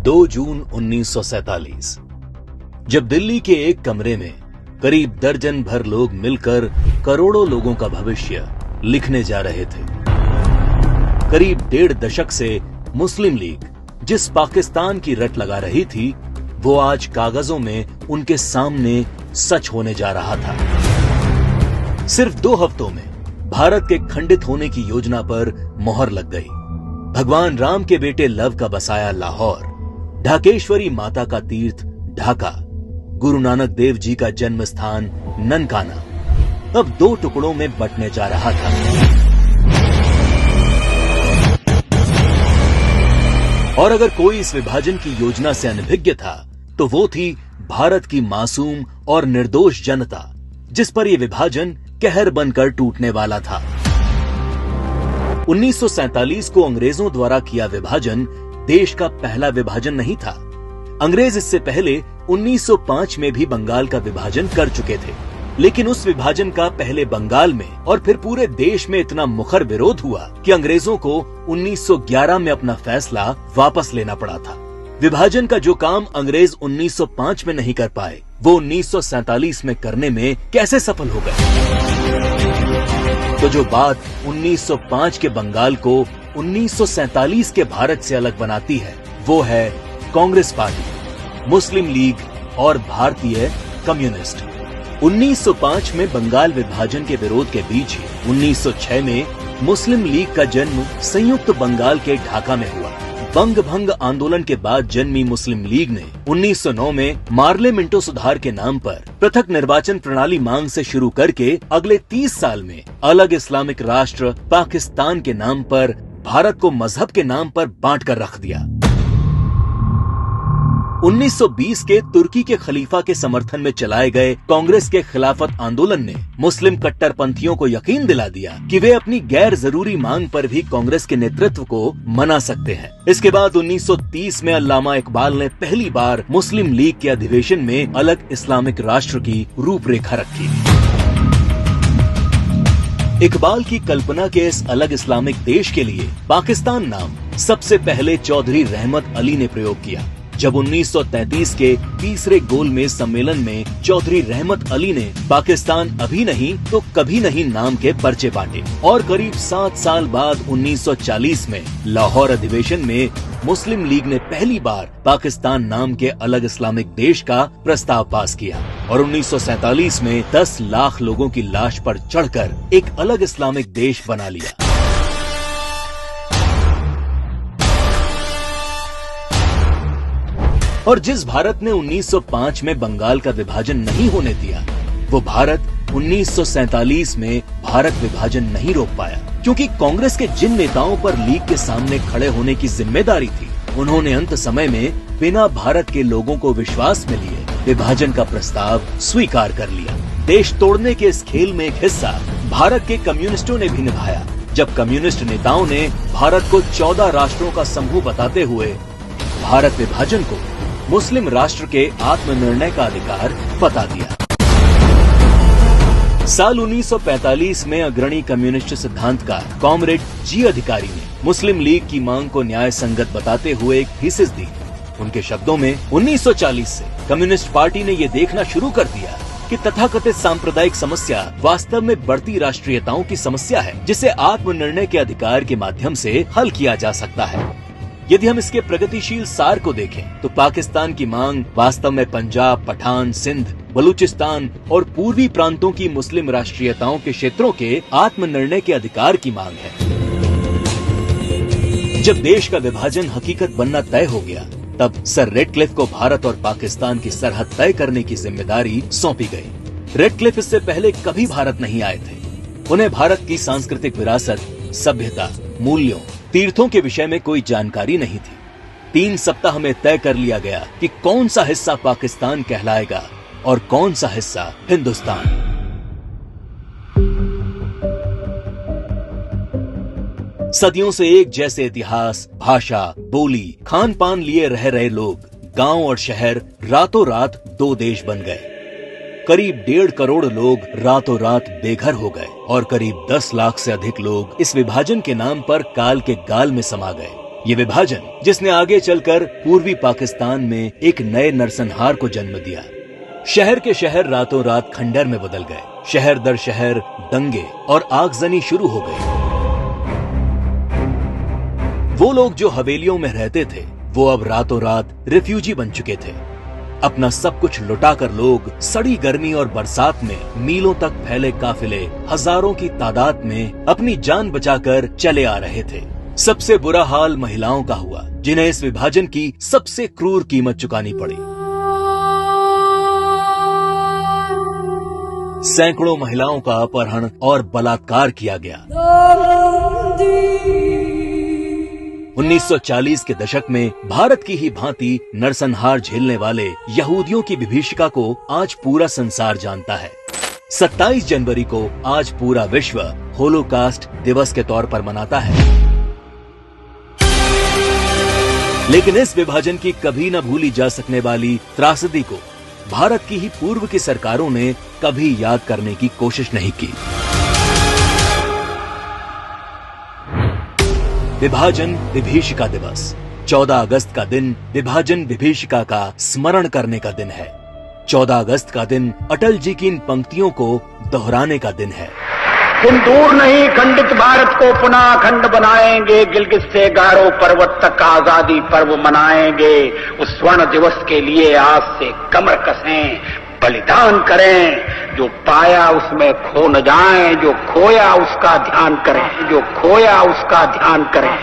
2 जून 1947 जब दिल्ली के एक कमरे में करीब दर्जन भर लोग मिलकर करोड़ों लोगों का भविष्य लिखने जा रहे थे। करीब 1.5 दशक से मुस्लिम लीग जिस पाकिस्तान की रट लगा रही थी, वो आज कागजों में उनके सामने सच होने जा रहा था। सिर्फ 2 हफ्तों में भारत के खंडित होने की योजना पर मोहर लग गई। भगवान राम के बेटे लव का बसाया लाहौर, ढाकेश्वरी माता का तीर्थ ढाका, गुरु नानक देव जी का जन्म स्थान ननकाना अब 2 टुकड़ों में बंटने जा रहा था। और अगर कोई इस विभाजन की योजना से अनभिज्ञ था, तो वो थी भारत की मासूम और निर्दोष जनता, जिस पर यह विभाजन कहर बनकर टूटने वाला था। 1947 को अंग्रेजों द्वारा किया विभाजन देश का पहला विभाजन नहीं था। अंग्रेज इससे पहले 1905 में भी बंगाल का विभाजन कर चुके थे, लेकिन उस विभाजन का पहले बंगाल में और फिर पूरे देश में इतना मुखर विरोध हुआ कि अंग्रेजों को 1911 में अपना फैसला वापस लेना पड़ा था। विभाजन का जो काम अंग्रेज 1905 में नहीं कर पाए, वो 1947 में करने में कैसे सफल हो गए? तो जो बात 1905 के बंगाल को 1947 के भारत से अलग बनाती है, वो है कांग्रेस पार्टी, मुस्लिम लीग और भारतीय कम्युनिस्ट। 1905 में बंगाल विभाजन के विरोध के बीच ही 1906 में मुस्लिम लीग का जन्म संयुक्त बंगाल के ढाका में हुआ। बंग भंग आंदोलन के बाद जन्मी मुस्लिम लीग ने 1909 में मार्ले मिंटो सुधार के नाम पर पृथक निर्वाचन प्रणाली मांग से शुरू करके अगले 30 साल में अलग इस्लामिक राष्ट्र पाकिस्तान के नाम पर भारत को मजहब के नाम पर बांट कर रख दिया। 1920 के तुर्की के खलीफा के समर्थन में चलाए गए कांग्रेस के खिलाफत आंदोलन ने मुस्लिम कट्टरपंथियों को यकीन दिला दिया कि वे अपनी गैर जरूरी मांग पर भी कांग्रेस के नेतृत्व को मना सकते हैं। इसके बाद 1930 में अल्लामा इकबाल ने पहली बार मुस्लिम लीग के अधिवेशन में अलग इस्लामिक राष्ट्र की रूपरेखा रखी। इकबाल की कल्पना के इस अलग इस्लामिक देश के लिए पाकिस्तान नाम सबसे पहले चौधरी रहमत अली ने प्रयोग किया। जब 1933 के तीसरे गोलमेज सम्मेलन में चौधरी रहमत अली ने पाकिस्तान अभी नहीं तो कभी नहीं नाम के पर्चे बांटे और करीब 7 साल बाद 1940 में लाहौर अधिवेशन में मुस्लिम लीग ने पहली बार पाकिस्तान नाम के अलग इस्लामिक देश का प्रस्ताव पास किया और 1947 में 10 लाख लोगों की लाश पर चढ़कर एक अलग इस्लामिक देश बना लिया। और जिस भारत ने 1905 में बंगाल का विभाजन नहीं होने दिया, वो भारत 1947 में भारत विभाजन नहीं रोक पाया, क्योंकि कांग्रेस के जिन नेताओं पर लीग के सामने खड़े होने की जिम्मेदारी थी, उन्होंने अंत समय में बिना भारत के लोगों को विश्वास में लिए विभाजन का प्रस्ताव स्वीकार कर लिया। देश तोड़ने के इस खेल में एक हिस्सा भारत के कम्युनिस्टों ने भी निभाया, जब कम्युनिस्ट नेताओं ने भारत को 14 राष्ट्रों का समूह बताते हुए भारत विभाजन को मुस्लिम राष्ट्र के आत्मनिर्णय का अधिकार बता दिया। साल 1945 में अग्रणी कम्युनिस्ट सिद्धांतकार कॉमरेड जी अधिकारी ने मुस्लिम लीग की मांग को न्याय संगत बताते हुए एक थीसिस दी। उनके शब्दों में 1940 से कम्युनिस्ट पार्टी ने ये देखना शुरू कर दिया कि तथाकथित सांप्रदायिक समस्या वास्तव में बढ़ती राष्ट्रीयताओं की समस्या है, जिसे आत्मनिर्णय के अधिकार के माध्यम से हल किया जा सकता है। यदि हम इसके प्रगतिशील सार को देखें, तो पाकिस्तान की मांग वास्तव में पंजाब, पठान, सिंध, बलूचिस्तान और पूर्वी प्रांतों की मुस्लिम राष्ट्रीयताओं के क्षेत्रों के आत्मनिर्णय के अधिकार की मांग है। जब देश का विभाजन हकीकत बनना तय हो गया, तब सर रेडक्लिफ को भारत और पाकिस्तान की सरहद तय करने की जिम्मेदारी सौंपी गई। रेडक्लिफ इससे पहले कभी भारत नहीं आए थे। उन्हें भारत की सांस्कृतिक विरासत, सभ्यता, मूल्यों, तीर्थों के विषय में कोई जानकारी नहीं थी। 3 सप्ताह में तय कर लिया गया कि कौन सा हिस्सा पाकिस्तान कहलाएगा और कौन सा हिस्सा हिंदुस्तान। सदियों से एक जैसे इतिहास, भाषा, बोली, खान पान लिए रह रहे लोग, गांव और शहर रातों रात 2 देश बन गए। करीब 1.5 करोड़ लोग रातों रात बेघर हो गए और करीब 10 लाख से अधिक लोग इस विभाजन के नाम पर काल के गाल में समा गए। ये विभाजन जिसने आगे चलकर पूर्वी पाकिस्तान में एक नए नरसंहार को जन्म दिया। शहर के शहर रातों रात खंडर में बदल गए। शहर दर शहर दंगे और आगजनी शुरू हो गई। वो लोग जो हवेलियों में रहते थे वो अब रातों रात रिफ्यूजी बन चुके थे। अपना सब कुछ लुटाकर लोग सड़ी गर्मी और बरसात में मीलों तक फैले काफिले हजारों की तादाद में अपनी जान बचाकर चले आ रहे थे। सबसे बुरा हाल महिलाओं का हुआ, जिन्हें इस विभाजन की सबसे क्रूर कीमत चुकानी पड़ी। सैकड़ों महिलाओं का अपहरण और बलात्कार किया गया। 1940 के दशक में भारत की ही भांति नरसंहार झेलने वाले यहूदियों की विभीषिका को आज पूरा संसार जानता है। 27 जनवरी को आज पूरा विश्व होलोकास्ट दिवस के तौर पर मनाता है। लेकिन इस विभाजन की कभी न भूली जा सकने वाली त्रासदी को भारत की ही पूर्व की सरकारों ने कभी याद करने की कोशिश नहीं की। विभाजन विभीषिका दिवस 14 अगस्त का दिन विभाजन विभीषिका का स्मरण करने का दिन है। 14 अगस्त का दिन अटल जी की इन पंक्तियों को दोहराने का दिन है। तुम दूर नहीं खंडित भारत को पुनः अखंड बनाएंगे, गिलगित से गारो पर्वत तक आजादी पर्व मनाएंगे। उस स्वर्ण दिवस के लिए आज से कमर कसें, बलिदान करें। जो पाया उसमें खो न जाएं, जो खोया उसका ध्यान करें, जो खोया उसका ध्यान करें।